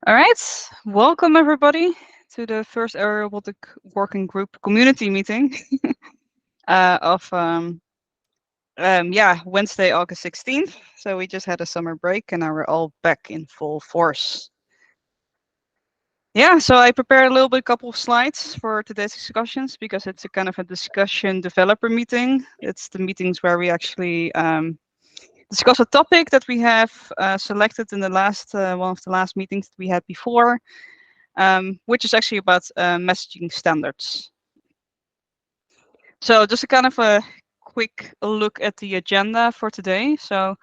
All right, welcome everybody to the first Aerial Robotic Working Group community meeting of Wednesday, August 16th. So we just had a summer break and now we're all back in full force. Yeah, so I prepared a little bit, couple of slides for today's discussions because it's a kind of a discussion developer meeting. It's the meetings where we actually discuss a topic that we have selected in the last one of the last meetings that we had before. Which is actually about messaging standards. So just a kind of a quick look at the agenda for today. So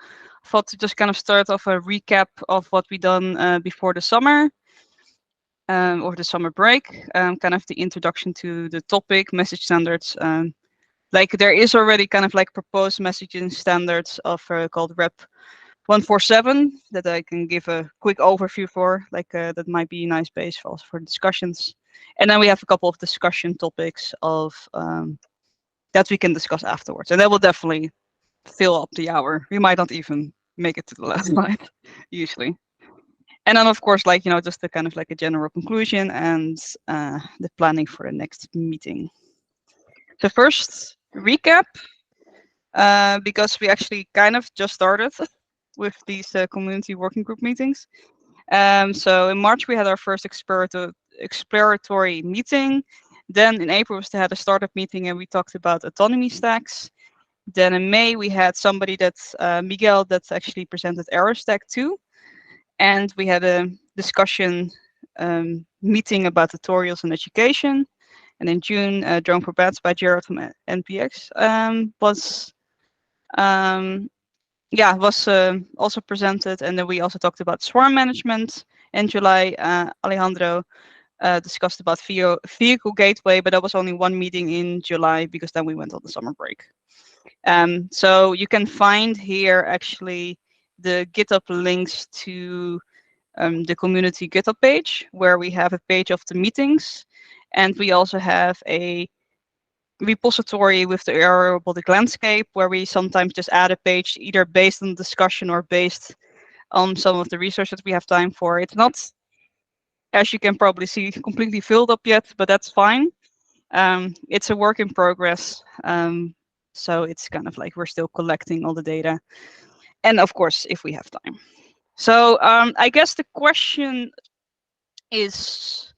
I thought to just kind of start off a recap of what we done before the summer or the summer break, kind of the introduction to the topic, message standards. Like there is already kind of like proposed messaging standards of called Rep 147 that I can give a quick overview for, like that might be a nice base for also for discussions. And then we have a couple of discussion topics of that we can discuss afterwards. And that will definitely fill up the hour. We might not even make it to the last slide, usually. And then of course, like, just the kind of like a general conclusion and the planning for the next meeting. So first, recap, because we actually kind of just started with these community working group meetings. So in March, we had our first exploratory meeting. Then in April, we had a startup meeting and we talked about autonomy stacks. Then in May, we had somebody that's Miguel that's actually presented AeroStack 2. And we had a discussion meeting about tutorials and education. And in June, Drone for Bats by Jared from NPX was also presented. And then we also talked about swarm management. In July, Alejandro discussed about vehicle gateway, but that was only one meeting in July because then we went on the summer break. So you can find here actually the GitHub links to the community GitHub page where we have a page of the meetings. And we also have a repository with the aerial robotic landscape where we sometimes just add a page either based on discussion or based on some of the research that we have time for. It's not, as you can probably see, completely filled up yet, but that's fine. It's a work in progress. So it's kind of like we're still collecting all the data. And of course, if we have time. So I guess the question is,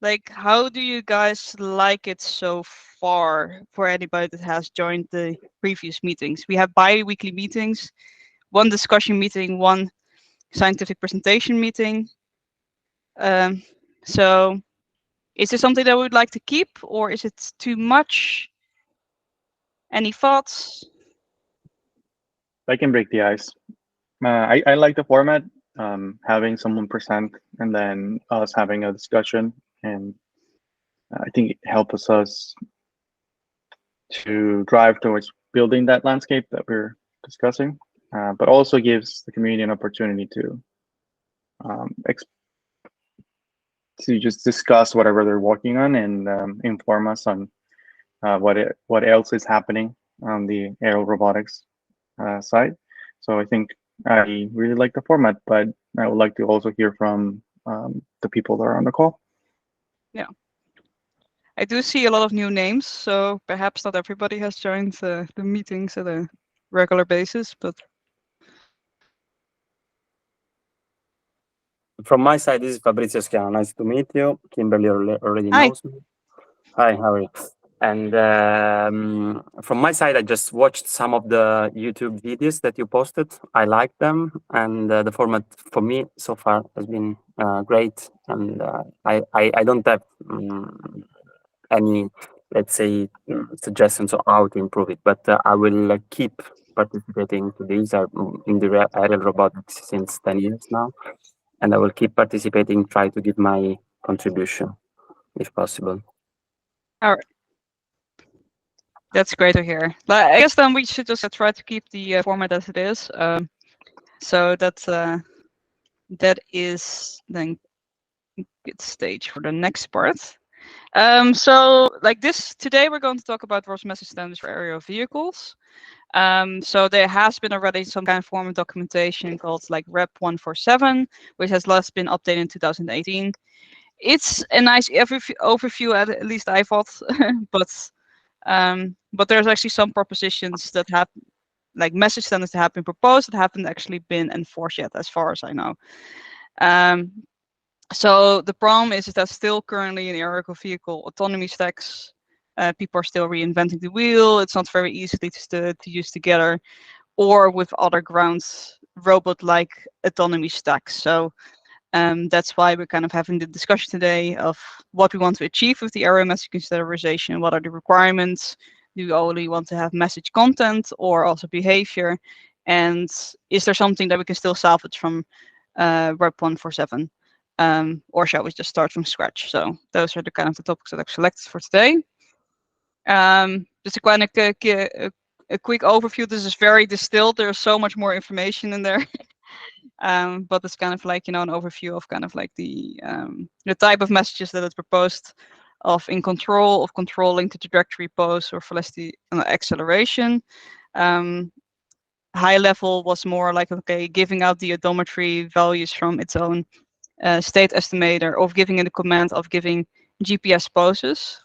like, how do you guys like it so far for anybody that has joined the previous meetings? We have bi-weekly meetings, one discussion meeting, one scientific presentation meeting. So is this something that we would like to keep or is it too much? Any thoughts? I can break the ice. I like the format, having someone present and then us having a discussion. And I think it helps us to drive towards building that landscape that we're discussing, but also gives the community an opportunity to just discuss whatever they're working on and inform us on what else is happening on the aerial robotics side. So I think I really like the format, but I would like to also hear from the people that are on the call. Yeah. I do see a lot of new names, so perhaps not everybody has joined the meetings at a regular basis, but From my side, this is Fabrizio Schiano. Nice to meet you. Kimberly already Hi. knows me. Hi, how are you? And from my side, I just watched some of the YouTube videos that you posted. I like them, and the format for me so far has been great. And I don't have any, let's say, suggestions on how to improve it, but I will keep participating to these. I'm in the aerial robotics since 10 years now, and I will keep participating, try to give my contribution if possible. All right. That's great to hear. But I guess then we should just try to keep the format as it is. So that is then good stage for the next part. So like this, today we're going to talk about ROS message standards for aerial vehicles. So there has been already some kind of form of documentation called like Rep 147, which has last been updated in 2018. It's a nice overview, at least I thought, but there's actually some propositions that have, like message standards that have been proposed that haven't actually been enforced yet, as far as I know. So the problem is that still currently in aerial vehicle autonomy stacks, people are still reinventing the wheel. It's not very easily to use together, or with other ground robot-like autonomy stacks. So that's why we're kind of having the discussion today of what we want to achieve with the aerial message consideration. What are the requirements? Do you only want to have message content or also behavior? And is there something that we can still salvage from Rep 147? Or shall we just start from scratch? So those are the kind of the topics that I've selected for today. Just a kind of a quick overview. This is very distilled. There's so much more information in there. But it's kind of like, an overview of kind of like the type of messages that it's proposed of in control, of controlling the trajectory pose or velocity acceleration. High level was more like, okay, giving out the odometry values from its own state estimator, or giving it a command of giving GPS poses.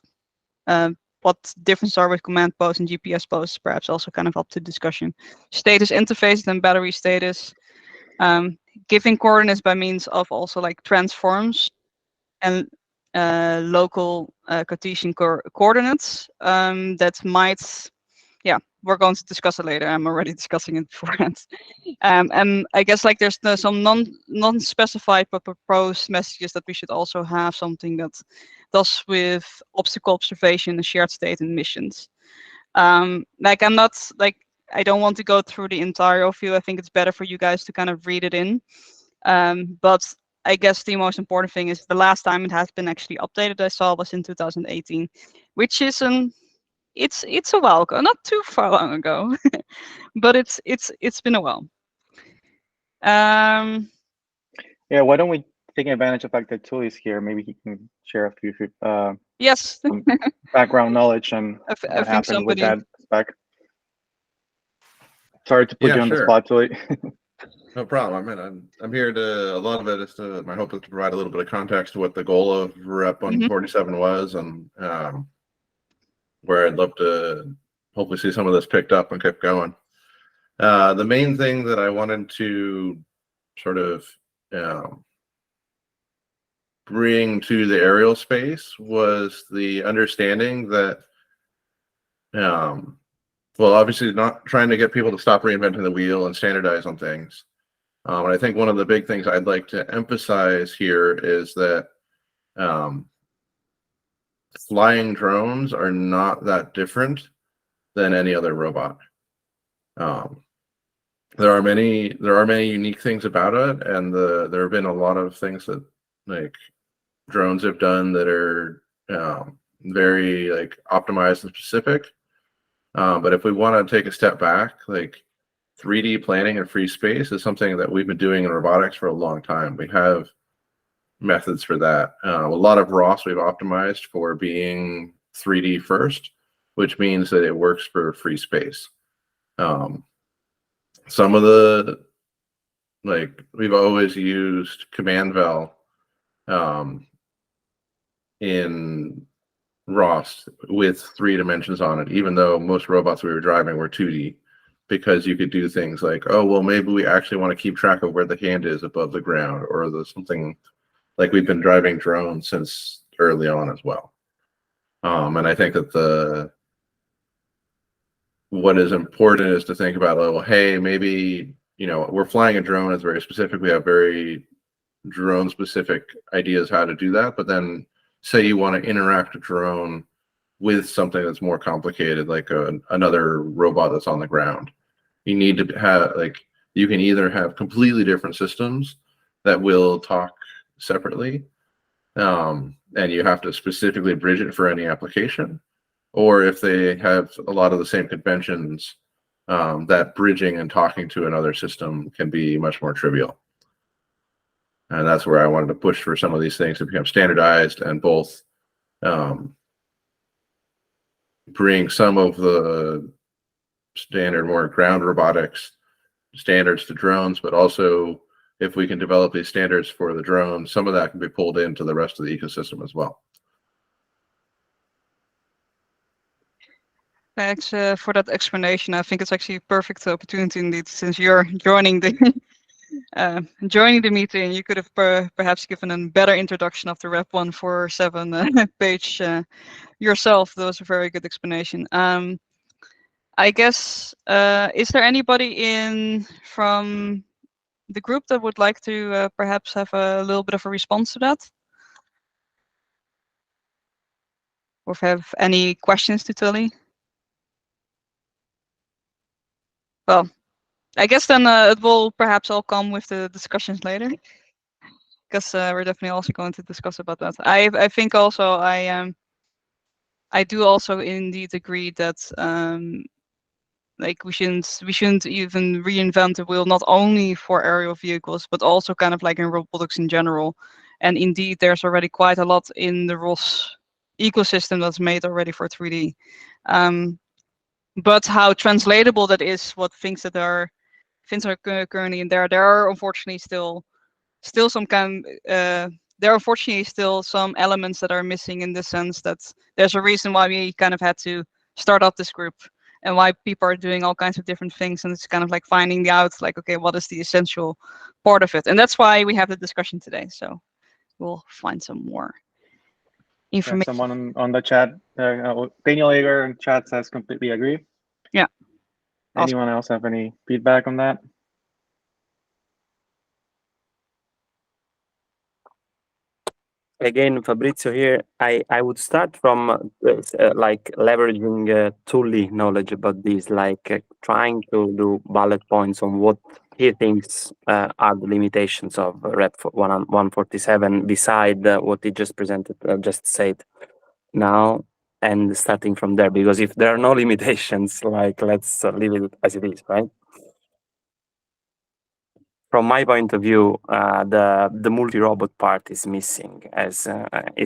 What differences are with command pose and GPS pose, perhaps also kind of up to discussion. Status interfaces and battery status. Giving coordinates by means of also like transforms and local Cartesian coordinates that might, yeah, we're going to discuss it later. I'm already discussing it beforehand. And I guess like there's some non-specified but proposed messages that we should also have something that does with obstacle observation and shared state and missions. Like I'm not like, I don't want to go through the entire overview. I think it's better for you guys to kind of read it in. But I guess the most important thing is the last time it has been actually updated I saw was in 2018, which is it's a while ago, not too far long ago, but it's been a while. Yeah, why don't we take advantage of the fact that Tully is here? Maybe he can share a few yes, background knowledge on what happened with that spec. Sorry to put you on the spot, Tully. No problem. I mean, I'm here to, a lot of it is to, my hope is to provide a little bit of context to what the goal of Rep 147 was, and where I'd love to hopefully see some of this picked up and kept going. The main thing that I wanted to sort of bring to the aerial space was the understanding that, well, obviously not trying to get people to stop reinventing the wheel and standardize on things. And I think one of the big things I'd like to emphasize here is that flying drones are not that different than any other robot. There are many unique things about it, and there have been a lot of things that like drones have done that are very like optimized and specific. But if we want to take a step back, like 3D planning in free space is something that we've been doing in robotics for a long time. We have methods for that. A lot of ROS we've optimized for being 3D first, which means that it works for free space. Some of the, like, we've always used command val in ROS with 3 dimensions on it, even though most robots we were driving were 2D, because you could do things like, oh, well, maybe we actually want to keep track of where the hand is above the ground, or there's something like we've been driving drones since early on as well. And I think that what is important is to think about, oh, hey, maybe, you know, we're flying a drone is very specific. We have very drone specific ideas how to do that. But then say you want to interact a drone with something that's more complicated, like another robot that's on the ground. You need to have, like, you can either have completely different systems that will talk separately, and you have to specifically bridge it for any application, or if they have a lot of the same conventions, that bridging and talking to another system can be much more trivial. And that's where I wanted to push for some of these things to become standardized, and both bring some of the standard, more ground robotics standards to drones, but also if we can develop these standards for the drone, some of that can be pulled into the rest of the ecosystem as well. Thanks for that explanation. I think it's actually a perfect opportunity indeed, since you're joining the joining the meeting. You could have perhaps given a better introduction of the Rep 147 page yourself. That was a very good explanation. I guess, is there anybody from the group that would like to perhaps have a little bit of a response to that? Or have any questions to Tully? Well, I guess then it will perhaps all come with the discussions later, because we're definitely also going to discuss about that. I think also I do also indeed agree that like we shouldn't even reinvent the wheel, not only for aerial vehicles, but also kind of like in robotics in general. And indeed, there's already quite a lot in the ROS ecosystem that's made already for 3D. But how translatable that is, what things that are currently in there are unfortunately still some there are unfortunately still some elements that are missing, in the sense that there's a reason why we kind of had to start up this group, and why people are doing all kinds of different things, and it's kind of like finding out, like, okay, what is the essential part of it? And that's why we have the discussion today. So we'll find some more information. Someone on the chat, Daniel Eger in chat says completely agree. Yeah. Awesome. Anyone else have any feedback on that? Again, Fabrizio here. I would start from like leveraging Tully knowledge about this, like trying to do bullet points on what he thinks are the limitations of Rep 147, beside what he just presented, just said now, and starting from there. Because if there are no limitations, like, let's leave it as it is, right? From my point of view, the multi-robot part is missing, as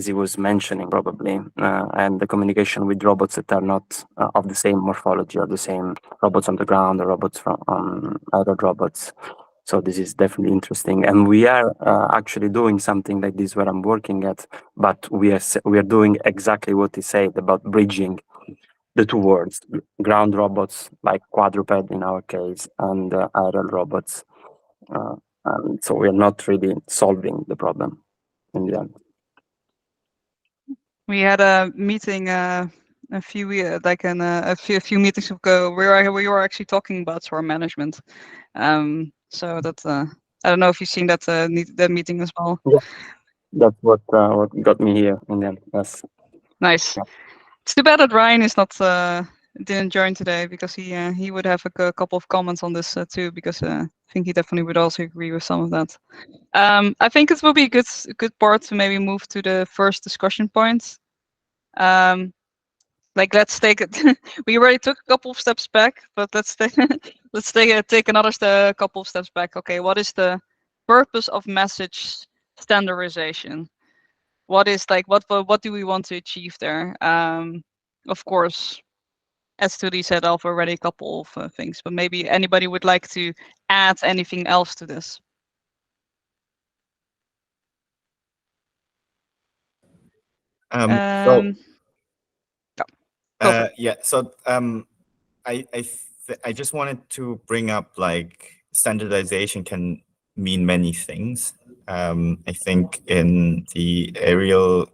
he was mentioning probably, and the communication with robots that are not of the same morphology, or the same robots on the ground, or robots from other robots. So this is definitely interesting, and we are actually doing something like this where I'm working at. But we are doing exactly what he said about bridging the two worlds: ground robots, like quadruped in our case, and aerial robots. So we're not really solving the problem in the end. We had a meeting a few meetings ago where we were actually talking about swarm management. So that's I don't know if you've seen that meeting as well. Yeah, that's what got me here in the end. Yes. Nice. Yeah. It's too bad that Ryan is not didn't join today, because he would have a couple of comments on this too, because I think he definitely would also agree with some of that. I think it will be a good part to maybe move to the first discussion point. Like, let's take it. We already took a couple of steps back, but let's take another couple of steps back. Okay, what is the purpose of message standardization? What is, like, what do we want to achieve there? Of course, as Tudi said, I've already a couple of things, but maybe anybody would like to add anything else to this. Yeah. So I just wanted to bring up, like, standardization can mean many things. I think in the aerial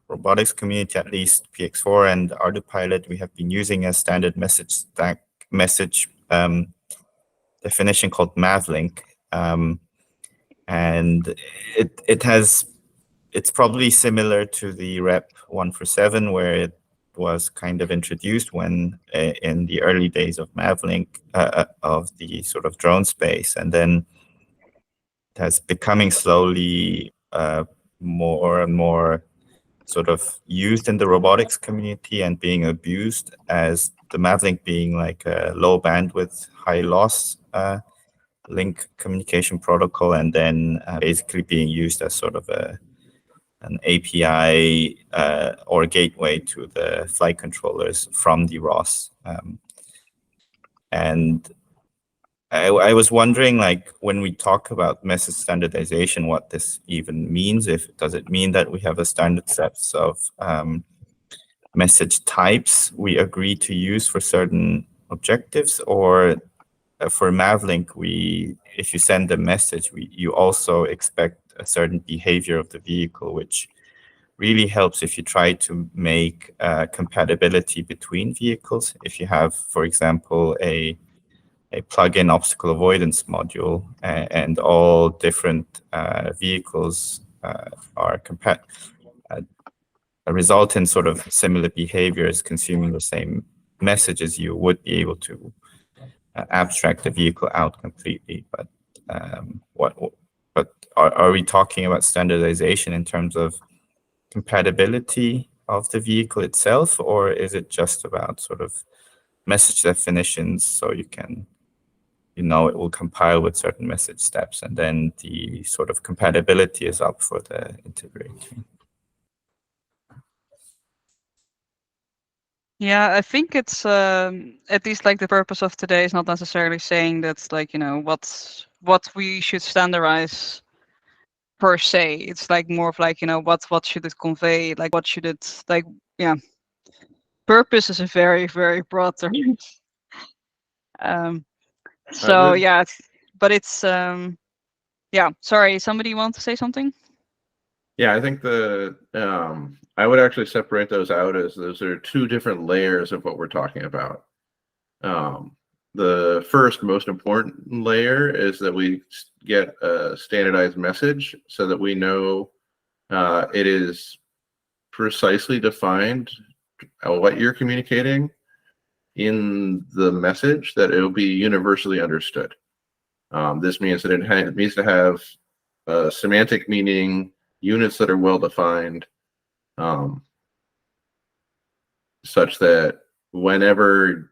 robotics community, at least PX4 and ArduPilot, we have been using a standard message stack definition called Mavlink, and it's probably similar to the Rep 147, where it was kind of introduced when in the early days of Mavlink, of the sort of drone space, and then it has becoming slowly more and more sort of used in the robotics community, and being abused as the Mavlink being like a low bandwidth, high loss link communication protocol, and then basically being used as sort of an API or gateway to the flight controllers from the ROS. And I was wondering, like, when we talk about message standardization, what this even means. Does it mean that we have a standard sets of message types we agree to use for certain objectives, or for Mavlink, if you send a message, you also expect a certain behavior of the vehicle, which really helps if you try to make compatibility between vehicles. If you have, for example, a plug-in obstacle avoidance module, and all different vehicles are result in sort of similar behaviors consuming the same messages, you would be able to abstract the vehicle out completely. But are we talking about standardization in terms of compatibility of the vehicle itself, or is it just about sort of message definitions, so it will compile with certain message steps, and then the sort of compatibility is up for the integrator? Yeah, I think it's at least like the purpose of today is not necessarily saying that's like, what we should standardize per se. It's like more of like, what should it convey? Like what should it like, yeah. Purpose is a very, very broad term. So yeah, but it's yeah, sorry, somebody want to say something? Yeah, I think I would actually separate those out as those are two different layers of what we're talking about. The first most important layer is that we get a standardized message so that we know it is precisely defined what you're communicating in the message, that it will be universally understood. This means that it needs to have semantic meaning, units that are well defined, such that whenever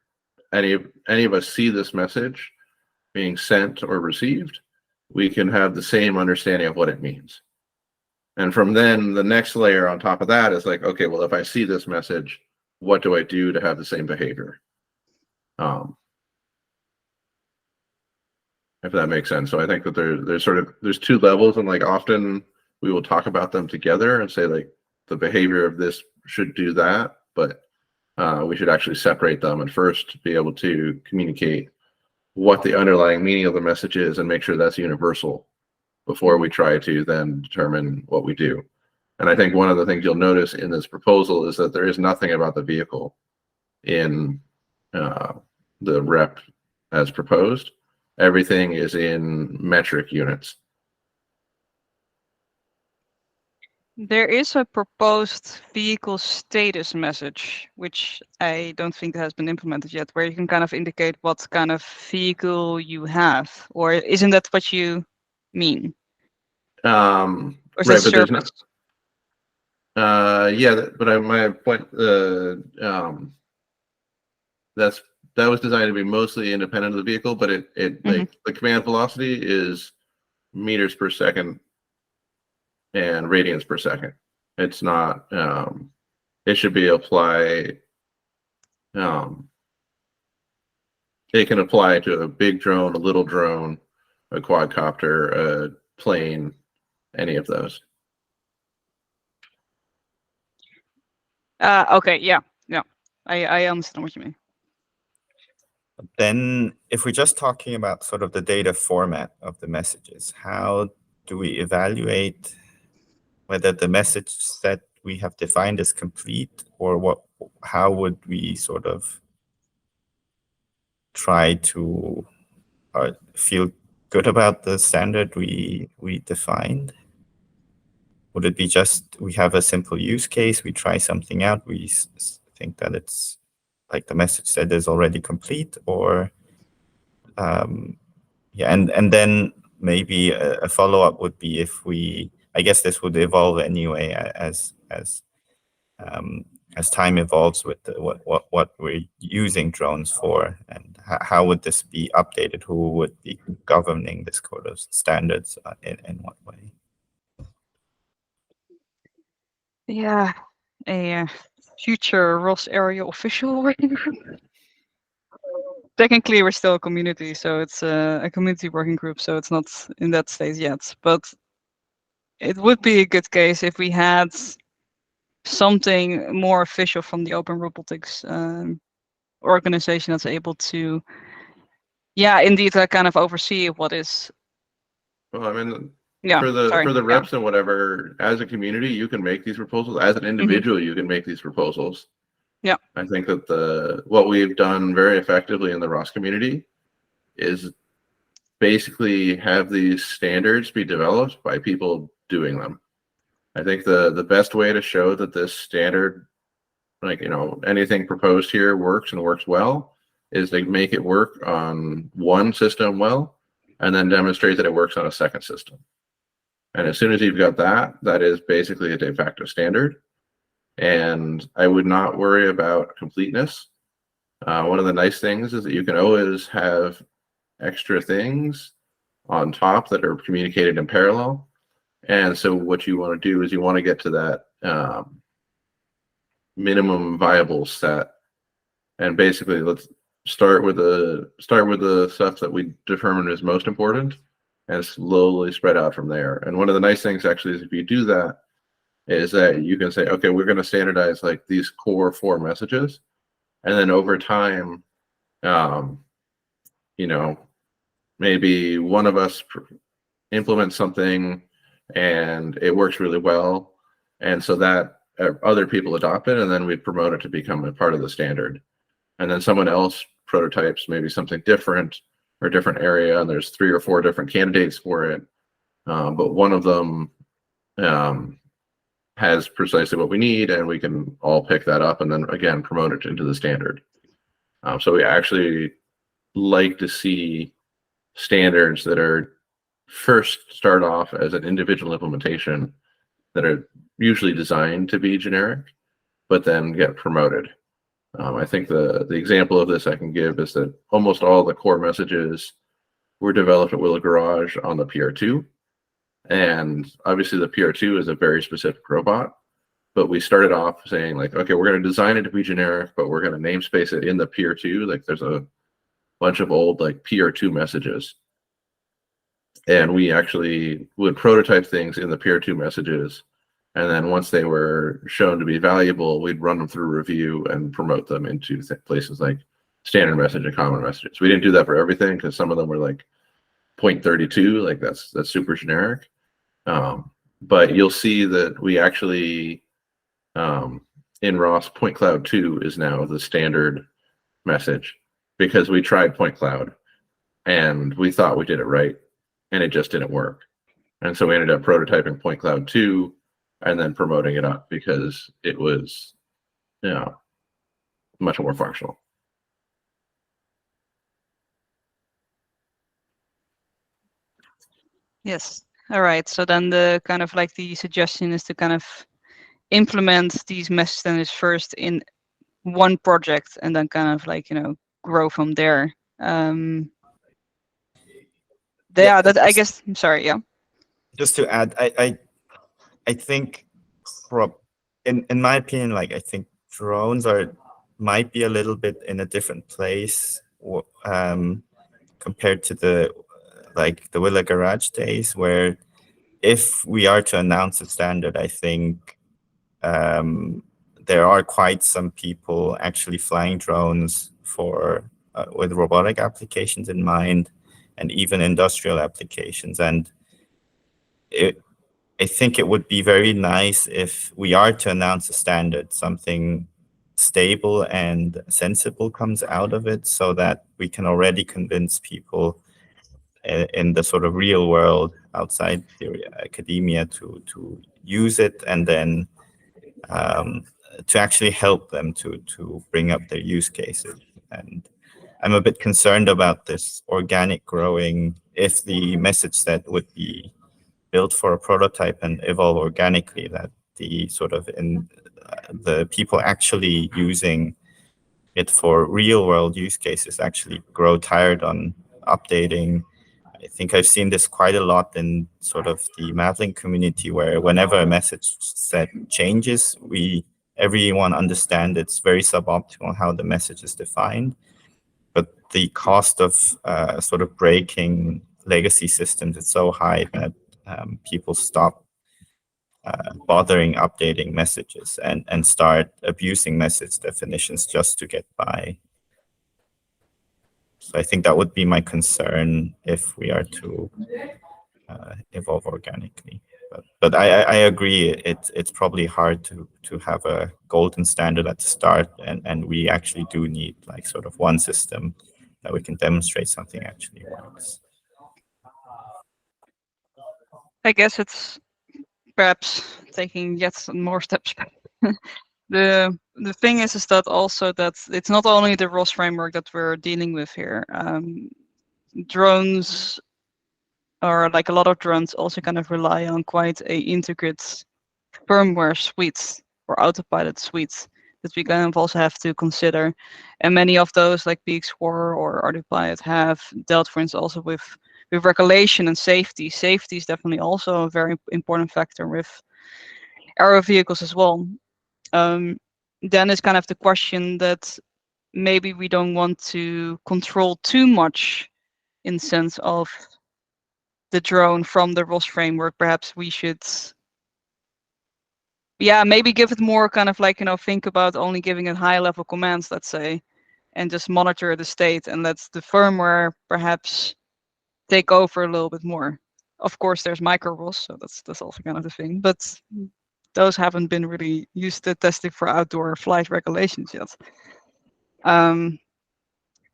any of us see this message being sent or received, we can have the same understanding of what it means. And from then, the next layer on top of that is like, okay, well, if I see this message, what do I do to have the same behavior? If that makes sense. So I think that there's two levels, and like often we will talk about them together and say like the behavior of this should do that, but we should actually separate them and first be able to communicate what the underlying meaning of the message is and make sure that's universal before we try to then determine what we do. And I think one of the things you'll notice in this proposal is that there is nothing about the vehicle in the rep as proposed. Everything is in metric units. There is a proposed vehicle status message, which I don't think has been implemented yet, where you can kind of indicate what kind of vehicle you have, or isn't that what you mean? Or is Right, that but there's surface? yeah, but my point, that was designed to be mostly independent of the vehicle, but it like the command velocity is meters per second and radians per second. It's not. It should be apply. It can apply to a big drone, a little drone, a quadcopter, a plane, any of those. Okay, yeah. I understand what you mean. Then if we're just talking about sort of the data format of the messages, how do we evaluate whether the message set we have defined is complete, or how would we sort of try to feel good about the standard we defined? Would it be just we have a simple use case, we try something out, we think that it's like the message said is already complete, or yeah, and then maybe a follow-up would be if I guess this would evolve anyway as time evolves with what we're using drones for, and how would this be updated? Who would be governing this code of standards in what way? Yeah, a future ROS Aerial official working group. technically we're still a community, so it's a community working group, so it's not in that stage yet. But it would be a good case if we had something more official from the Open Robotics organization that's able to, yeah, indeed, kind of oversee what is. Well, I mean, Yeah, for the sorry, for the yeah. reps and whatever, as a community, you can make these proposals. As an individual, you can make these proposals. Yeah. I think that what we've done very effectively in the ROS community is basically have these standards be developed by people doing them. I think the best way to show that this standard, like, you know, anything proposed here works and works well, is to make it work on one system well, and then demonstrate that it works on a second system. And as soon as you've got that, that is basically a de facto standard. And I would not worry about completeness. One of the nice things is that you can always have extra things on top that are communicated in parallel. And so what you want to do is you want to get to that minimum viable set. And basically, let's start with the stuff that we determine is most important, and slowly spread out from there. And one of the nice things actually is if you do that, is that you can say, okay, we're going to standardize like these core 4 messages, and then over time, you know, maybe one of us implements something and it works really well, and so that other people adopt it, and then we promote it to become a part of the standard. And then someone else prototypes maybe something different or a different area, and there's 3 or 4 different candidates for it, but one of them has precisely what we need, and we can all pick that up and then again promote it into the standard. So we actually like to see standards that are first start off as an individual implementation that are usually designed to be generic, but then get promoted. I think the example of this I can give is that almost all the core messages were developed at Willow Garage on the PR2. And obviously the PR2 is a very specific robot, but we started off saying like, okay, we're going to design it to be generic, but we're going to namespace it in the PR2. Like there's a bunch of old like PR2 messages. And we actually would prototype things in the PR2 messages. And then once they were shown to be valuable, we'd run them through review and promote them into places like standard message and common messages. We didn't do that for everything because some of them were like 0.32, like that's super generic. But you'll see that we actually, in ROS, Point Cloud 2 is now the standard message because we tried Point Cloud and we thought we did it right and it just didn't work. And so we ended up prototyping Point Cloud 2 and then promoting it up because it was, you know, much more functional. Yes. All right. So then the kind of like the suggestion is to kind of implement these mesh standards first in one project and then kind of like, you know, grow from there. Yeah, that I guess. I'm sorry. Yeah. Just to add, I think, in my opinion, like I think drones might be a little bit in a different place compared to the Willow Garage days, where if we are to announce a standard, I think there are quite some people actually flying drones for with robotic applications in mind, and even industrial applications. And I think it would be very nice if we are to announce a standard, something stable and sensible comes out of it, so that we can already convince people in the sort of real world outside academia to use it, and then to actually help them to bring up their use cases. And I'm a bit concerned about this organic growing. If the message set would be built for a prototype and evolve organically, that the sort of the people actually using it for real world use cases actually grow tired on updating. I think I've seen this quite a lot in sort of the Mavlink community, where whenever a message set changes, everyone understands it's very suboptimal how the message is defined. But the cost of sort of breaking legacy systems is so high that people stop bothering updating messages and start abusing message definitions just to get by. So I think that would be my concern if we are to evolve organically. But I agree, it's probably hard to have a golden standard at the start, and we actually do need like sort of one system that we can demonstrate something actually works. I guess it's perhaps taking yet more steps back. The thing is that also that it's not only the ROS framework that we're dealing with here. Drones, or like a lot of drones, also kind of rely on quite a intricate firmware suite or autopilot suite that we kind of also have to consider. And many of those, like PX4 or autopilot, have dealt, for instance, also with regulation and safety. Safety is definitely also a very important factor with aero vehicles as well. Then is kind of the question that maybe we don't want to control too much in the sense of the drone from the ROS framework. Perhaps we should, yeah, maybe give it more kind of like, think about only giving it high level commands, let's say, and just monitor the state and let the firmware perhaps take over a little bit more. Of course, there's micro ROS, so that's also kind of the thing, but those haven't been really used to testing for outdoor flight regulations yet.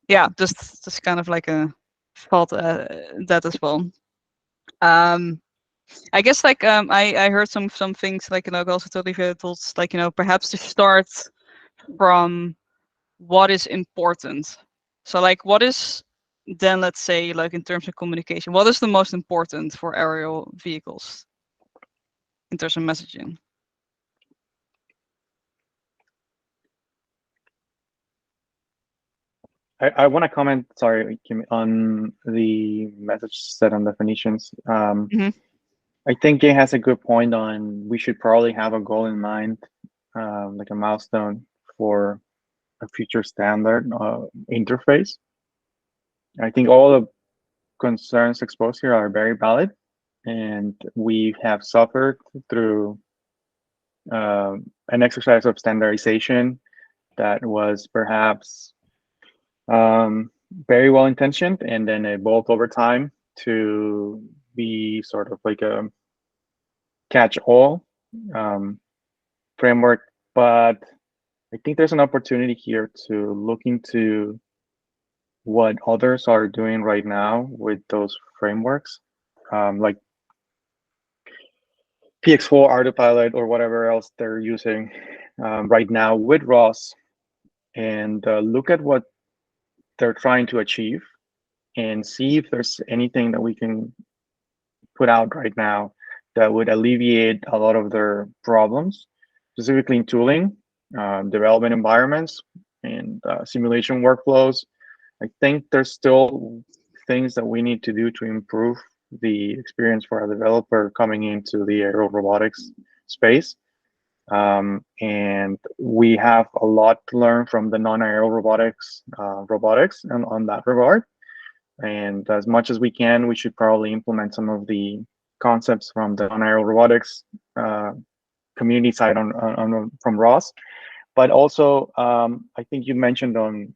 Yeah, just kind of like a thought that as well. I guess like I heard some things like also totally thoughts like perhaps to start from what is important. So like what is then, let's say, like in terms of communication, what is the most important for aerial vehicles in terms of messaging? I want to comment, sorry, Kim, on the message set on definitions. I think it has a good point on we should probably have a goal in mind, like a milestone for a future standard interface. I think all the concerns exposed here are very valid, and we have suffered through an exercise of standardization that was perhaps very well intentioned and then evolved over time to be sort of like a catch-all framework. But I think there's an opportunity here to look into what others are doing right now with those frameworks, like PX4, Autopilot, or whatever else they're using right now with ROS, and look at what they're trying to achieve and see if there's anything that we can put out right now that would alleviate a lot of their problems, specifically in tooling, development environments, and simulation workflows. I think there's still things that we need to do to improve the experience for a developer coming into the aerial robotics space. And we have a lot to learn from the non-aerial robotics and on that regard. And as much as we can, we should probably implement some of the concepts from the non-aerial robotics community side from ROS. But also, I think you mentioned on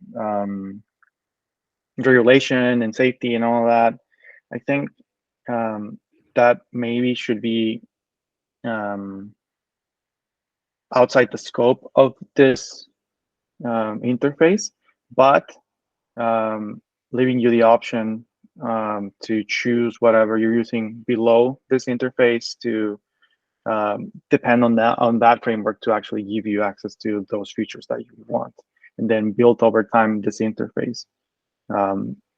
regulation and safety and all of that. I think that maybe should be outside the scope of this interface, but leaving you the option to choose whatever you're using below this interface to depend on that framework to actually give you access to those features that you want, and then build over time this interface.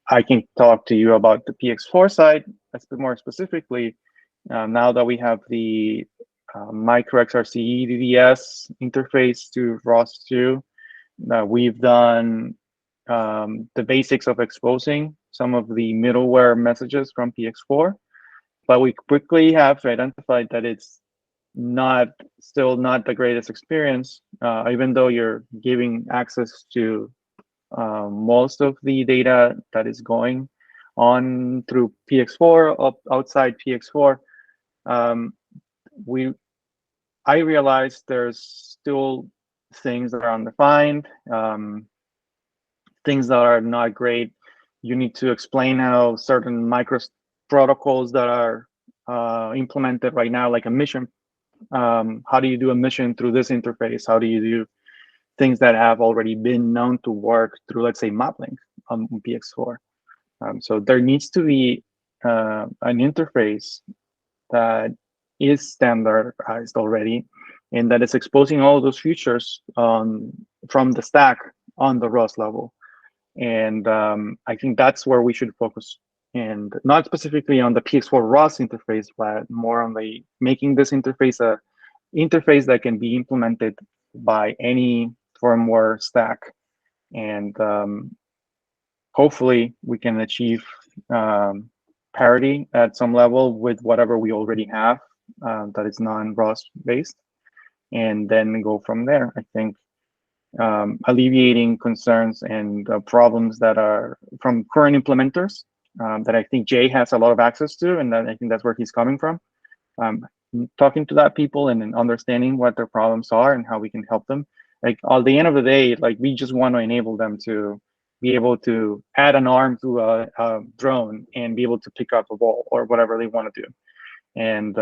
I can talk to you about the PX4 side more specifically. Now that we have the micro XRCE DDS interface to ROS2, we've done the basics of exposing some of the middleware messages from PX4, but we quickly have identified that it's still not the greatest experience, even though you're giving access to most of the data that is going on through PX4 outside PX4. I realized there's still things that are undefined, things that are not great. You need to explain how certain micro protocols that are implemented right now, like a mission. How do you do a mission through this interface? How do you do things that have already been known to work through, let's say, MapLink on PX4? So there needs to be an interface that is standardized already, and that is exposing all of those features from the stack on the ROS level. And I think that's where we should focus, and not specifically on the PX4 ROS interface, but more on the making this interface a interface that can be implemented by any firmware stack. And hopefully we can achieve parity at some level with whatever we already have that is non-ROS based, and then go from there. I think alleviating concerns and problems that are from current implementers that I think Jay has a lot of access to, and I think that's where he's coming from. Talking to that people and then understanding what their problems are and how we can help them. Like at the end of the day, like we just want to enable them to be able to add an arm to a drone and be able to pick up a ball or whatever they want to do. And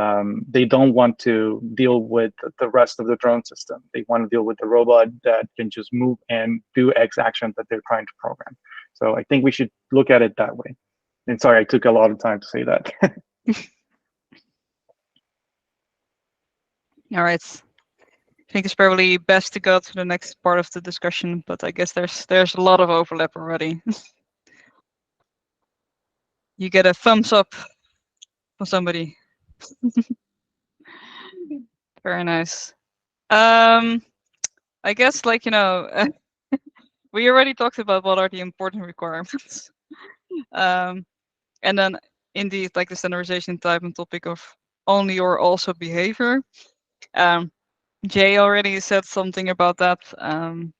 they don't want to deal with the rest of the drone system. They want to deal with the robot that can just move and do X action that they're trying to program. So I think we should look at it that way. And sorry, I took a lot of time to say that. All right. I think it's probably best to go to the next part of the discussion, but I guess there's a lot of overlap already. You get a thumbs up from somebody. Very nice. I guess, like, we already talked about what are the important requirements. And then indeed, like the standardization type and topic of only or also behavior. Jay already said something about that,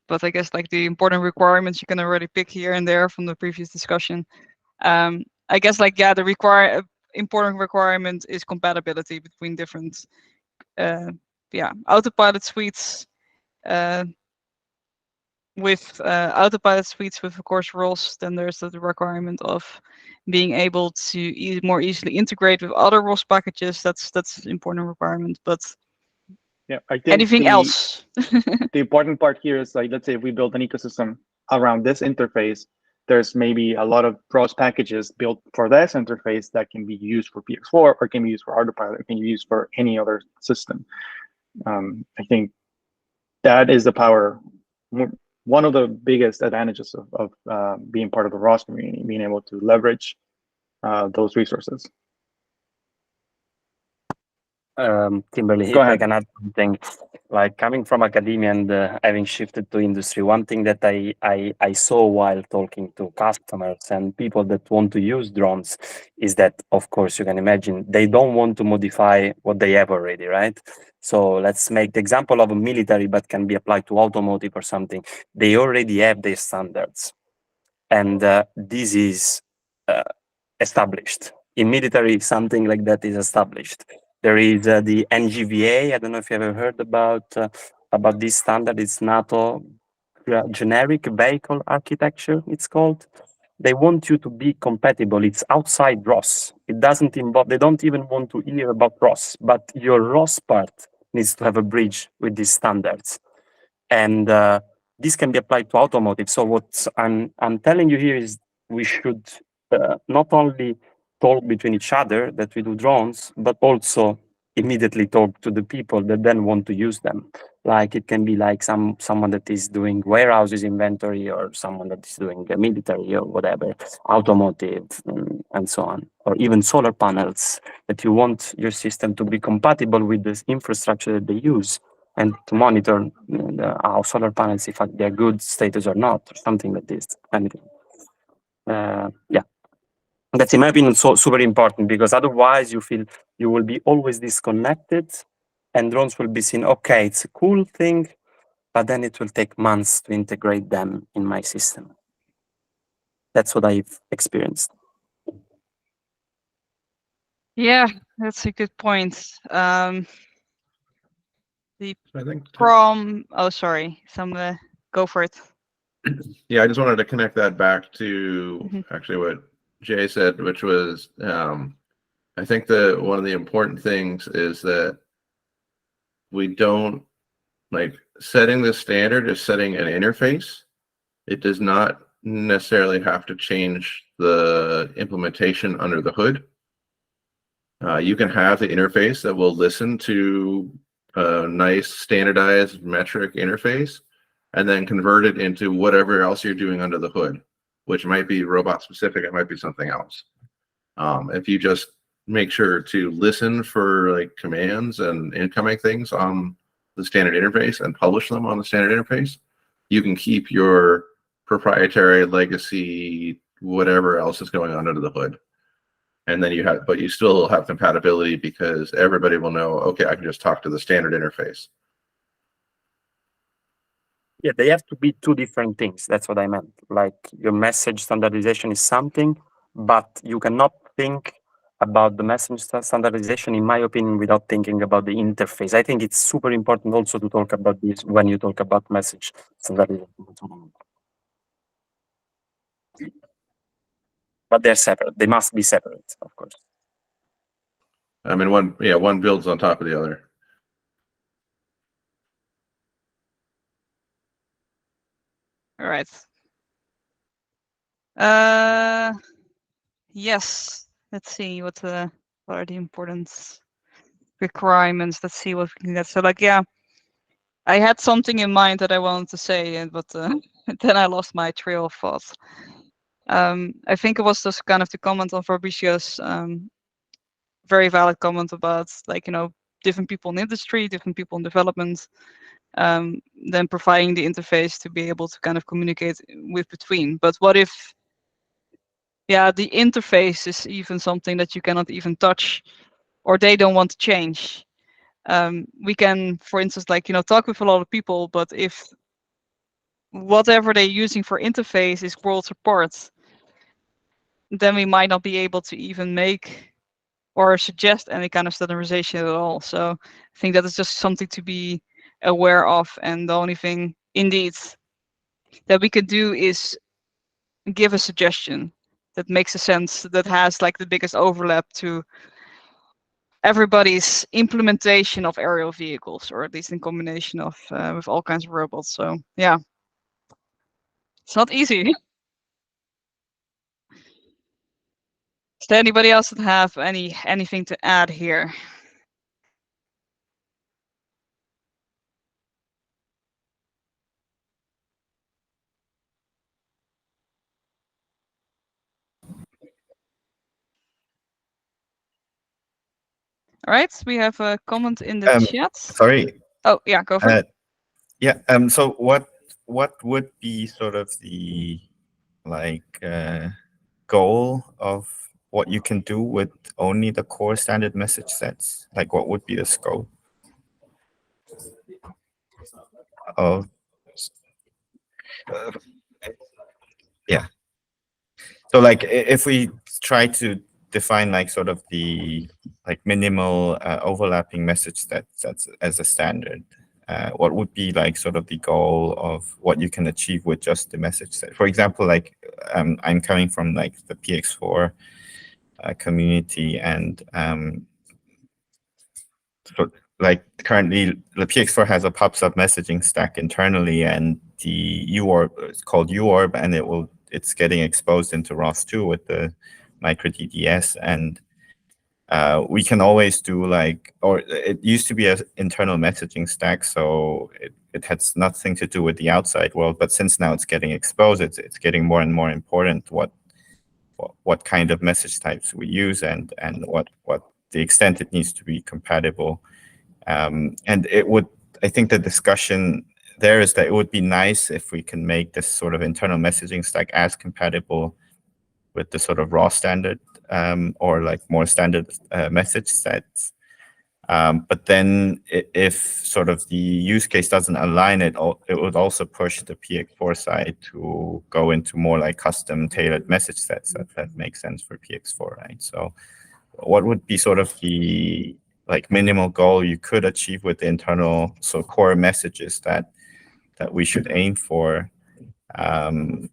but I guess like the important requirements you can already pick here and there from the previous discussion. I guess like, yeah, the important requirement is compatibility between different autopilot suites with autopilot suites with, of course, ROS. Then there's the requirement of being able to more easily integrate with other ROS packages. That's an important requirement. But yeah, I think anything else? The important part here is, like, let's say if we build an ecosystem around this interface, there's maybe a lot of ROS packages built for this interface that can be used for PX4 or can be used for autopilot, or can be used for any other system. I think that is the power. One of the biggest advantages of being part of the ROS community, being able to leverage those resources. Kimberly, if I can add something, like coming from academia and having shifted to industry, one thing that I saw while talking to customers and people that want to use drones is that, of course, you can imagine they don't want to modify what they have already, right? So let's make the example of a military, but can be applied to automotive or something. They already have their standards, and this is established. In military, something like that is established. There is the NGVA. I don't know if you ever heard about this standard. It's NATO Generic Vehicle Architecture, it's called. They want you to be compatible. It's outside ROS. It doesn't involve, they don't even want to hear about ROS, but your ROS part needs to have a bridge with these standards. And this can be applied to automotive. So what I'm telling you here is we should not only talk between each other that we do drones, but also immediately talk to the people that then want to use them. Like it can be like someone that is doing warehouses inventory, or someone that is doing the military or whatever, automotive, and so on, or even solar panels, that you want your system to be compatible with this infrastructure that they use, and to monitor how solar panels, if they're good status or not, or something like this. Anything. Yeah. That's, in my opinion, so super important, because otherwise you feel you will be always disconnected, and drones will be seen, okay, it's a cool thing, but then it will take months to integrate them in my system. That's what I've experienced. Yeah, that's a good point. I think. Oh, sorry. Go for it. Yeah, I just wanted to connect that back to actually what Jay said, which was I think that one of the important things is that we don't like setting the standard is setting an interface. It does not necessarily have to change the implementation under the hood. You can have the interface that will listen to a nice standardized metric interface and then convert it into whatever else you're doing under the hood, which might be robot specific, it might be something else. If you just make sure to listen for like commands and incoming things on the standard interface and publish them on the standard interface, you can keep your proprietary legacy, whatever else is going on under the hood. And then but you still have compatibility because everybody will know, okay, I can just talk to the standard interface. Yeah, they have to be two different things. That's what I meant. Like your message standardization is something, but you cannot think about the message standardization, in my opinion, without thinking about the interface. I think it's super important also to talk about this when you talk about message standardization. But they're separate. They must be separate, of course. I mean, one builds on top of the other. All right. Yes. Let's see what are the important requirements. Let's see what we can get. So like, yeah, I had something in mind that I wanted to say, but then I lost my trail of thought. I think it was just kind of the comment on Fabrizio's very valid comment about like, different people in the industry, different people in development, then providing the interface to be able to kind of communicate with between. But what if, yeah, the interface is even something that you cannot even touch, or they don't want to change? We can, for instance, like, talk with a lot of people, but if whatever they're using for interface is worlds apart, then we might not be able to even make or suggest any kind of standardization at all. So I think that is just something to be aware of. And the only thing, indeed, that we could do is give a suggestion that makes a sense, that has like the biggest overlap to everybody's implementation of aerial vehicles, or at least in combination of with all kinds of robots. So yeah, it's not easy. Is there anybody else that have anything to add here? All right, we have a comment in the chat. Sorry. Oh yeah, go for it. Yeah. So what would be sort of the goal of what you can do with only the core standard message sets? Like, what would be the scope of? Yeah. So like, if we try to define like sort of the like minimal overlapping message sets as a standard, what would be like sort of the goal of what you can achieve with just the message set? For example, like I'm coming from like the PX4 community, and so like currently the PX4 has a pub/sub messaging stack internally, and the UORB is called UORB, and it's getting exposed into ROS2 with the micro DDS, and we can always do like, or it used to be an internal messaging stack, so it has nothing to do with the outside world. But since now it's getting exposed, it's getting more and more important what kind of message types we use, and what the extent it needs to be compatible. And I think the discussion there is that it would be nice if we can make this sort of internal messaging stack as compatible with the sort of raw standard or like more standard message sets But then if sort of the use case doesn't align, it would also push the PX4 side to go into more like custom tailored message sets that make sense for PX4, right? So what would be sort of the like minimal goal you could achieve with the internal core messages that we should aim for, and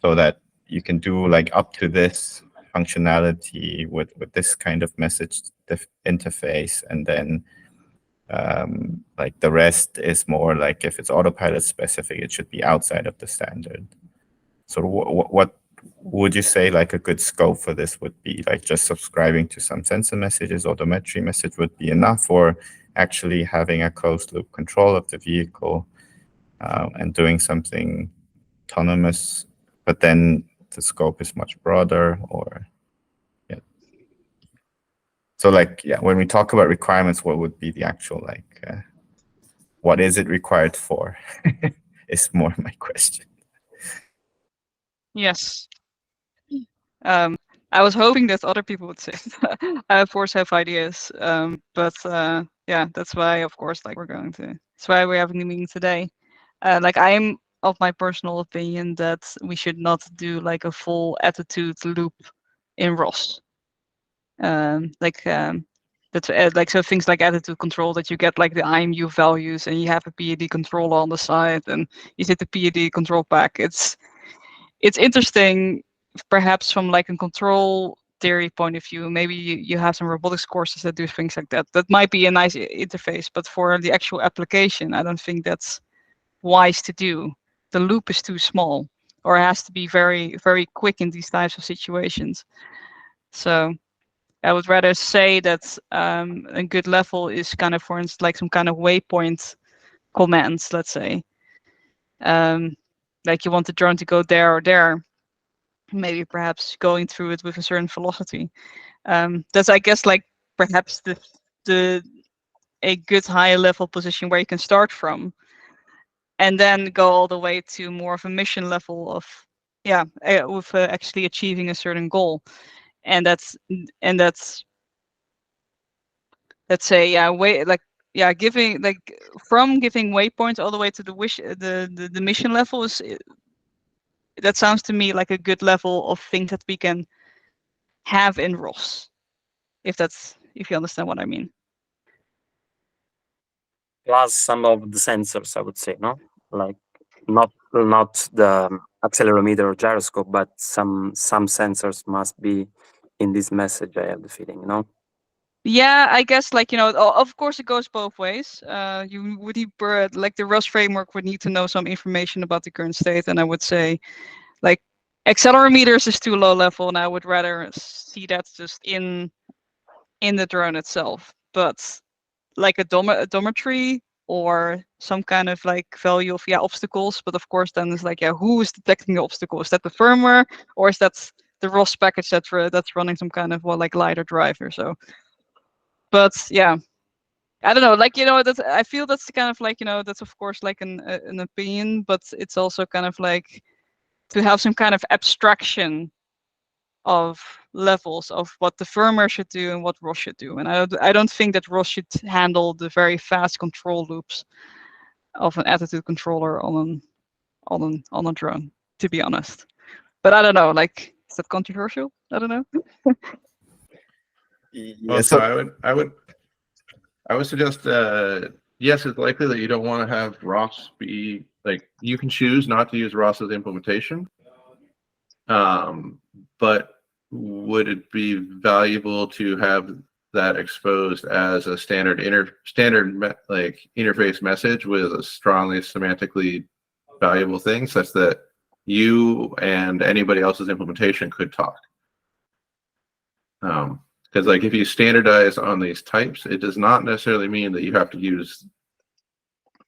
so that you can do like up to this functionality with this kind of message interface, and then like the rest is more like if it's autopilot specific, it should be outside of the standard. So what would you say like a good scope for this would be? Like just subscribing to some sensor messages, odometry message would be enough, or actually having a closed loop control of the vehicle and doing something autonomous, but then the scope is much broader? Or so like, when we talk about requirements, what would be the actual like what is it required for? Is more my question. Yes. I was hoping that other people would say it. I of course have ideas, but yeah, that's why of course like that's why we're having the meeting today. Like I'm of my personal opinion that we should not do like a full attitude loop in ROS. That's like so things like attitude control, that you get like the IMU values and you have a PID controller on the side and you set the PID control back. It's interesting, perhaps from like a control theory point of view. Maybe you have some robotics courses that do things like that. That might be a nice interface, but for the actual application, I don't think that's wise to do. The loop is too small, or it has to be very, very quick in these types of situations. So I would rather say that a good level is kind of, for instance, like some kind of waypoint commands, let's say. Like you want the drone to go there or there, maybe perhaps going through it with a certain velocity. That's, I guess, like perhaps a good high level position where you can start from, and then go all the way to more of a mission level of, with actually achieving a certain goal. And that's let's say giving like from giving waypoints all the way to the mission level is, that sounds to me like a good level of things that we can have in ROS, if you understand what I mean. Plus some of the sensors, I would say, no? Like not the accelerometer or gyroscope, but some sensors must be in this message, I have the feeling, you know? Yeah, I guess like, of course it goes both ways. You would like the ROS framework would need to know some information about the current state, and I would say like accelerometers is too low level, and I would rather see that just in the drone itself. But like a odometry or some kind of like value of obstacles, but of course then it's like, who is detecting the obstacle? Is that the firmware, or is that the ROS package that's running some kind of like LiDAR driver? So, but yeah, I don't know, like, that's, I feel that's kind of like, that's of course like an opinion, but it's also kind of like to have some kind of abstraction of levels of what the firmware should do and what ROS should do. And I don't think that ROS should handle the very fast control loops of an attitude controller on a drone, to be honest. But I don't know, like, is that controversial? I don't know. Yeah, So I would suggest yes, it's likely that you don't want to have ROS be like, you can choose not to use ROS as implementation. But would it be valuable to have that exposed as a standard interface message with a strongly semantically valuable thing, such that you and anybody else's implementation could talk? Because like if you standardize on these types, it does not necessarily mean that you have to use,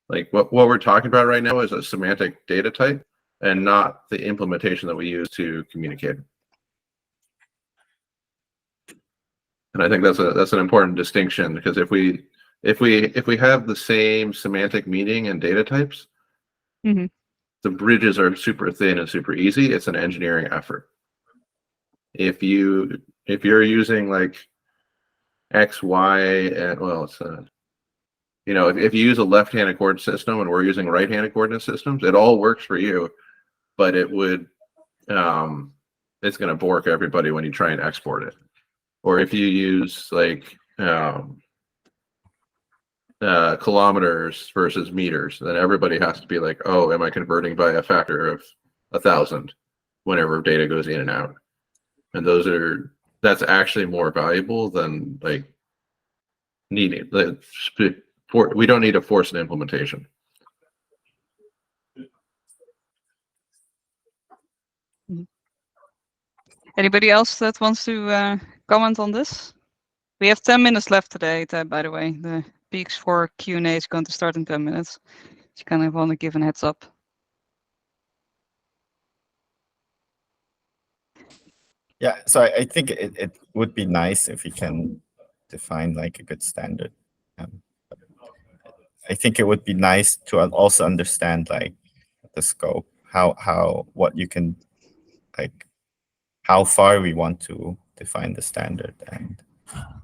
like what we're talking about right now is a semantic data type and not the implementation that we use to communicate. And I think that's an important distinction, because if we have the same semantic meaning and data types, Mm-hmm. the bridges are super thin and super easy. It's an engineering effort. If you're using like X, Y, and well, it's you know, if you use a left-handed coordinate system and we're using right-handed coordinate systems, it all works for you, but it would it's going to bork everybody when you try and export it. Or if you use like kilometers versus meters, then everybody has to be like, oh, am I converting by a factor of 1,000 whenever data goes in and out? And that's actually more valuable than like needing we don't need to force an implementation. Anybody else that wants to comment on this? We have 10 minutes left today, by the way. The Peaks for Q&A is going to start in 10 minutes. Just kind of want to give a heads up. Yeah, so I think it would be nice if we can define like a good standard. I think it would be nice to also understand like the scope, what you can, like how far we want to define the standard, and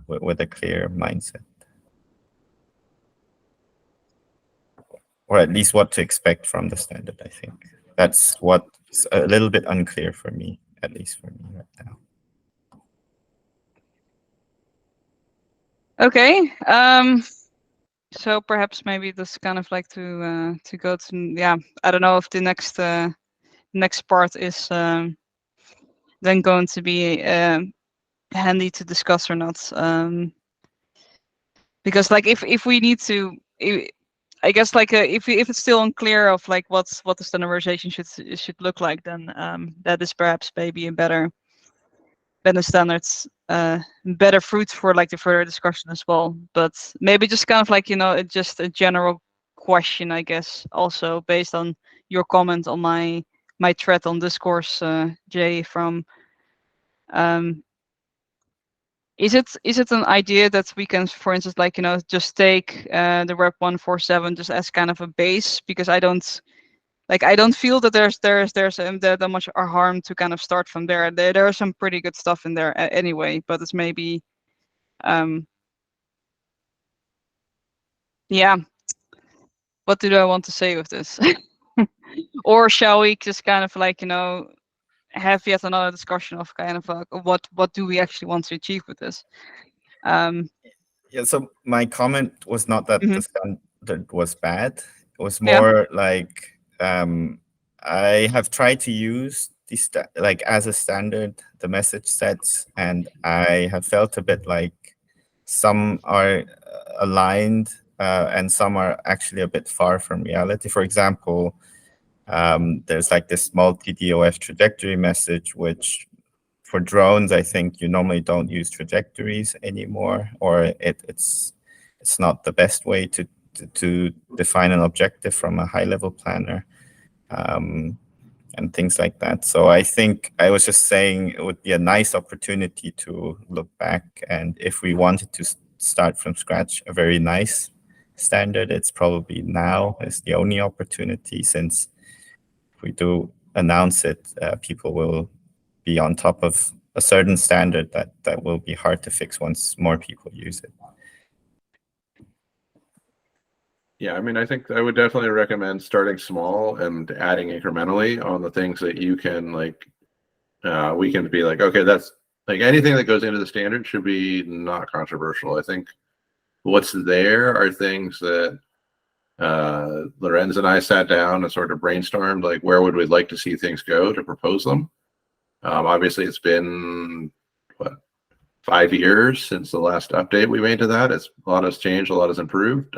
with a clear mindset, or at least what to expect from the standard. I think that's what's a little bit unclear for me, at least for me right now. Okay. So perhaps maybe this kind of like to go to, yeah, I don't know if the next part is then going to be handy to discuss or not. Because like if we need to, I guess like if it's still unclear of like what the standardization should look like, then that is perhaps maybe a better standards better fruit for like the further discussion as well. But maybe just kind of like, you know, just a general question, I guess, also based on your comment on my thread on discourse, Jay, from is it an idea that we can, for instance, like, you know, just take the rep 147 just as kind of a base? Because I don't feel that there's that much harm to kind of start from there. There are some pretty good stuff in there anyway, but it's maybe yeah, what do I want to say with this? Or shall we just kind of like, you know, have yet another discussion of kind of what do we actually want to achieve with this? Yeah, so my comment was not that Mhm. the standard was bad. It was Yeah. more like I have tried to use like as a standard the message sets, and I have felt a bit like some are aligned and some are actually a bit far from reality. For example, there's like this multi-DOF trajectory message, which for drones, I think you normally don't use trajectories anymore, or it's not the best way to define an objective from a high-level planner, and things like that. So I think I was just saying it would be a nice opportunity to look back, and if we wanted to start from scratch a very nice standard, it's probably now is the only opportunity, since if we do announce it, people will be on top of a certain standard that will be hard to fix once more people use it. Yeah, I mean, I think I would definitely recommend starting small and adding incrementally on the things that you can like. We can be like, okay, that's like anything that goes into the standard should be not controversial. I think what's there are things that Lorenz and I sat down and sort of brainstormed, like where would we like to see things go to propose them. Obviously, it's been what 5 years since the last update we made to that. A lot has changed, a lot has improved.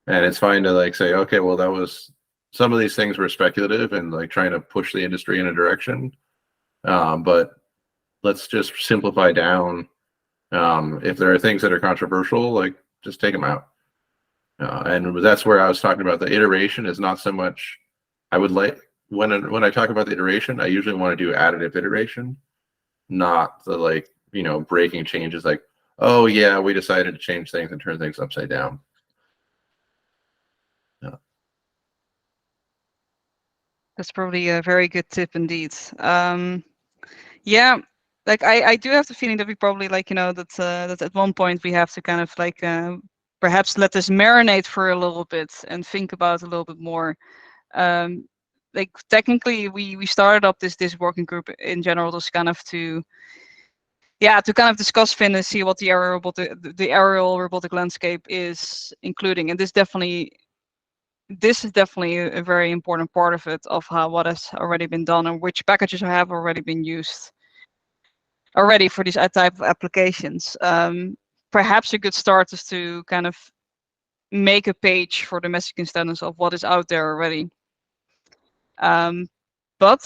And it's fine to like say, okay, well, that was some of these things were speculative and like trying to push the industry in a direction. But let's just simplify down. If there are things that are controversial, like just take them out. And that's where I was talking about the iteration is not so much. I would like when I talk about the iteration, I usually want to do additive iteration, not the like, you know, breaking changes like, oh yeah, we decided to change things and turn things upside down. That's probably a very good tip indeed. Yeah, like I do have the feeling that we probably like, you know, that at one point we have to kind of like perhaps let this marinate for a little bit and think about it a little bit more. Like technically we started up this working group in general just kind of to kind of discuss Finn and see what the aerial robotic landscape is including, and this is definitely a very important part of it, of what has already been done and which packages have already been used already for these type of applications. Perhaps a good start is to kind of make a page for domestic standards of what is out there already. But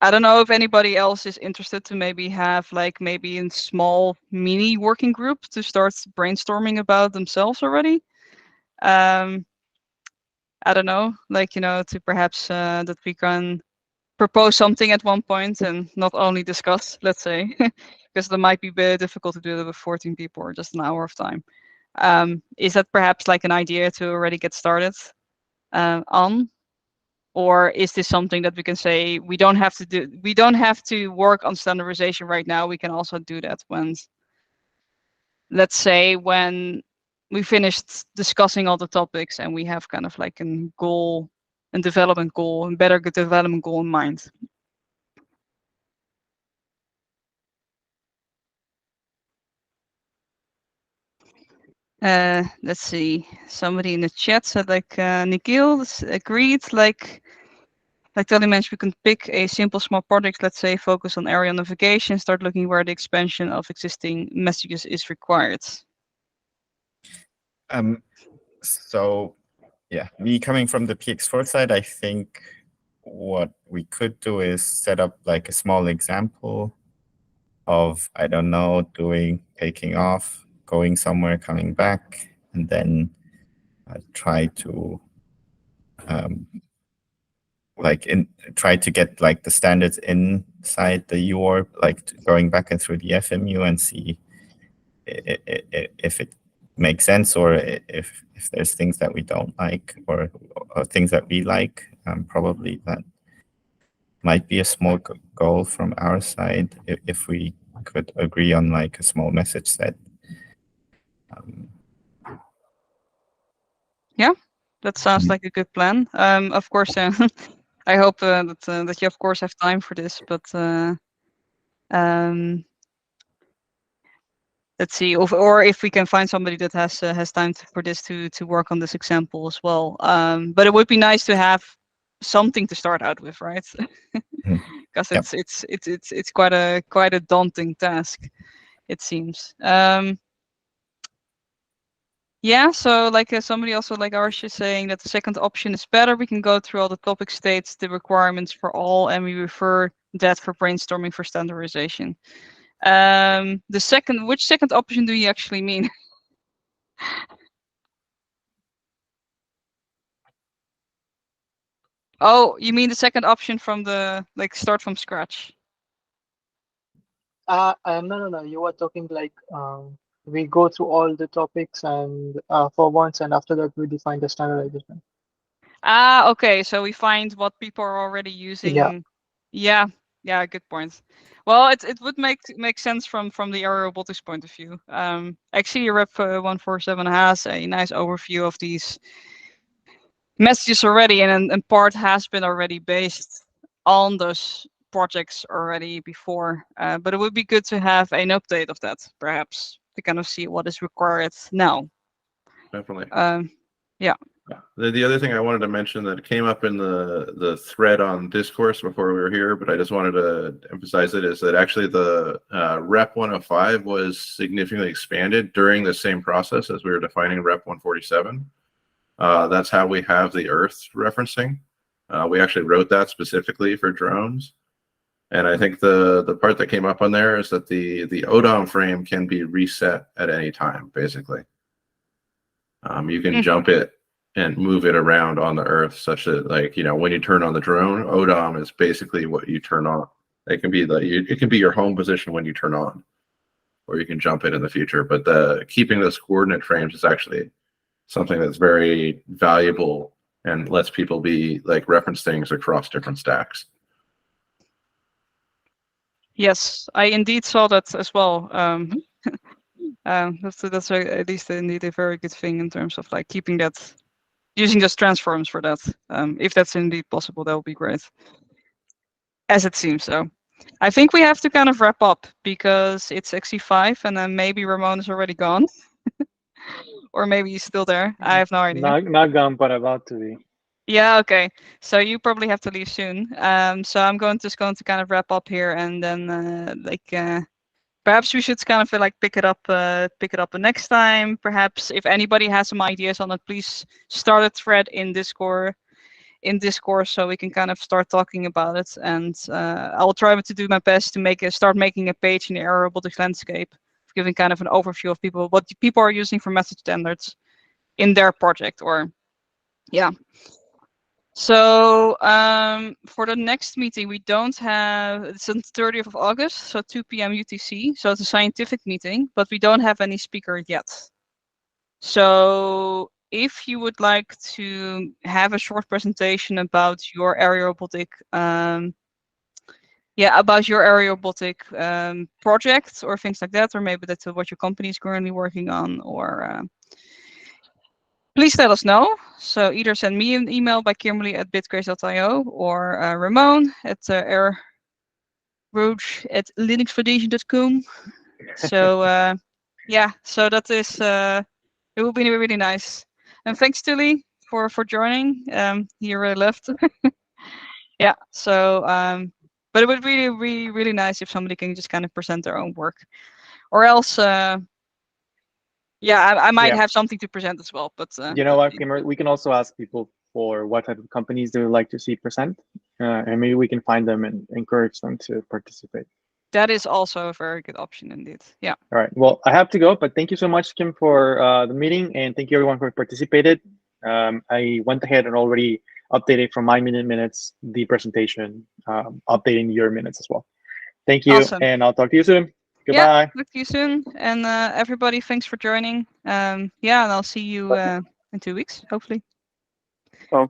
I don't know if anybody else is interested to maybe have like maybe a small mini working group to start brainstorming about themselves already. I don't know, like, you know, to perhaps that we can propose something at one point and not only discuss, let's say, because it might be very difficult to do that with 14 people or just an hour of time. Is that perhaps like an idea to already get started on? Or is this something that we can say we don't have to work on standardization right now? We can also do that when, let's say, when we finished discussing all the topics and we have kind of like a goal, a development goal, a better development goal in mind. Let's see. Somebody in the chat said like Nikhil agreed, like Tony mentioned, we can pick a simple small project, let's say focus on area navigation, start looking where the expansion of existing messages is required. So yeah, me coming from the PX4 side, I think what we could do is set up like a small example of, I don't know, taking off, going somewhere, coming back, and then try to try to get like the standards inside the UORP, like going back and through the FMU and see if it makes sense, or if there's things that we don't like, or things that we like. Probably that might be a small goal from our side, if we could agree on like a small message set. Yeah, that sounds like a good plan. Of course, I hope that you of course have time for this, but let's see, or if we can find somebody that has time for this to work on this example as well. But it would be nice to have something to start out with, right? Because it's quite a daunting task, it seems. Yeah, so like somebody also like Arsh is saying that the second option is better. We can go through all the topic states, the requirements for all, and we refer that for brainstorming for standardization. Which second option do you actually mean? Oh, you mean the second option from the like start from scratch? No. You were talking like we go through all the topics and for once, and after that we define the standardization. Ah, okay. So we find what people are already using. Yeah, good point. Well, it would make sense from the aerial robotics point of view. Actually, Rep 147 has a nice overview of these messages already, and part has been already based on those projects already before. But it would be good to have an update of that, perhaps, to kind of see what is required now. Definitely. Yeah. The other thing I wanted to mention that came up in the thread on Discourse before we were here, but I just wanted to emphasize it, is that actually the Rep 105 was significantly expanded during the same process as we were defining Rep 147. That's how we have the Earth referencing. We actually wrote that specifically for drones. And I think the part that came up on there is that the ODOM frame can be reset at any time, basically. You can jump it and move it around on the Earth, such that, like, you know, when you turn on the drone, ODOM is basically what you turn on. It can be it can be your home position when you turn on, or you can jump it in the future. But keeping those coordinate frames is actually something that's very valuable and lets people be like reference things across different stacks. Yes, I indeed saw that as well. That's at least indeed a very good thing in terms of like keeping that, using those transforms for that. If that's indeed possible, that would be great. As it seems so. I think we have to kind of wrap up because it's actually 5 and then maybe Ramon is already gone. Or maybe he's still there. I have no idea. Not gone, but about to be. Yeah, okay. So you probably have to leave soon. So I'm just going to kind of wrap up here and then perhaps we should kind of like pick it up the next time. Perhaps if anybody has some ideas on it, please start a thread in Discord so we can kind of start talking about it. And I'll try to do my best to start making a page in the Aerial Robotics landscape, giving kind of an overview of what people are using for method standards in their project. Or yeah. So for the next meeting, we don't have, it's on the 30th of August, so 2 p.m. UTC. So it's a scientific meeting, but we don't have any speaker yet. So if you would like to have a short presentation about your aerial robotic, project or things like that, or maybe that's what your company is currently working on, or please let us know. So either send me an email by Kimberly@bitgrace.io or Ramon at airroach@linuxfoundation.com. So yeah, so that is it will be really nice. And thanks Tilly for joining. He already left. Yeah. So but it would really nice if somebody can just kind of present their own work, or else yeah, I might have something to present as well. But You know what, Kimmer? We can also ask people for what type of companies they would like to see present, and maybe we can find them and encourage them to participate. that is also a very good option indeed. Yeah. All right. Well, I have to go, but thank you so much, Kim, for the meeting, and thank you everyone who participated. I went ahead and already updated from my minutes the presentation, updating your minutes as well. Thank you, Awesome. and I'll talk to you soon. Goodbye. Yeah, talk to you soon. And everybody, thanks for joining. Yeah, and I'll see you in 2 weeks, hopefully. Well,